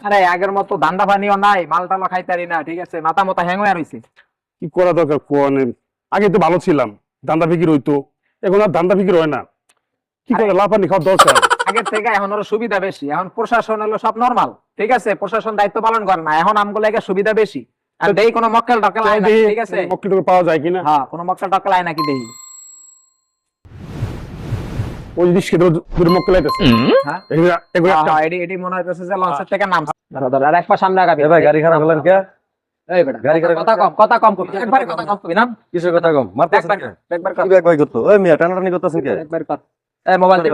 আরে আগের মতো ধান্দা পানিও নাই, মালটালো খাইতারি না, ঠিক আছে, মাথা মতো হ্যাং হয়ে রইছে। কি করা দরকার কোন? আগে তো ভালো ছিলাম, ধান্দা ফিকির হইতো, এখন আর ধান্দা ফিকির হয় না। কি করে লাফানি খাওয়া দরকার? আগের থেকে এখন ওর সুবিধা বেশি, এখন প্রশাসন হলো সব নরমাল, ঠিক আছে, প্রশাসন দায়িত্ব পালন করে না, এখন আমগুলো সুবিধা বেশি। আর দেই কোনো মক্কেল টক্কেল আয় না, ঠিক আছে, মক্কেল পাওয়া যায় কিনা? হ্যাঁ কোনো মক্কেল টক্কেল আয় নাকি দেই। ওই জিনিস খেতে দূরে মক্কেল আইতেছে। হ্যাঁ এডি মনে হইতেছে যে লঞ্চের থেকে নাম। ধর আর এক পা সামনে আগাবি। ভাই গাড়ি খারাপ হলেন কে? এই বেটা গাড়ি কথা কম করবি, একবারে কথা কম করবি না। কিসের কথা কম? মারতেছেন কে? একবার কি কর, ব্যাগ ভাই করতো? ওই মিয়া টানাটানি করতেছেন কে? একবার কর। এই মোবাইল দে,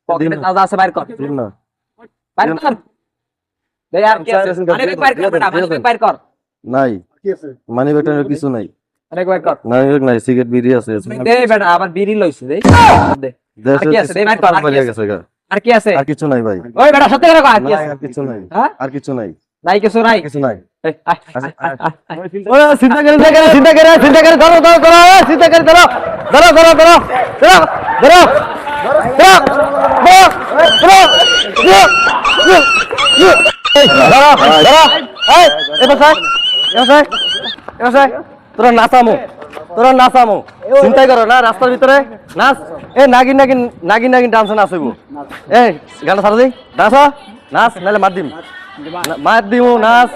পকেটে যা আছে বাইর কর, দিন না। বাইর কর। দে আর কি আছে, আরেক বাইর কর বেটা, আরেক বাইর কর। নাই কি আছে? মানি ব্যাগটার কিছু নাই। আরেক বাইর কর। নাই ব্যাগ নাই, সিগারেট বিড়ি আছে। দে বেটা আবার বিড়ি লইছে, দে দে। আর কি আছে? দে বাইর কর। আর কি আছে? আর কিছু নাই ভাই। ওই বেটা সত্যি করে কর, আর কি আছে? আর কিছু নাই। হ্যাঁ আর কিছু নাই। নাই কিছু নাই। কিছু নাই। এই আয়, আয়, আয়, আয়। ওই চিন্তা করে ধরো চিন্তা করে ধরো তোরা নাচামো চিন্তাই করো না রাস্তার ভিতরে নাচ। এ নাগিন ডান্সে নাচবো। এই গানটা ছাড়া দিই, নাচ নাচ নাহলে মার দিমু নাচ।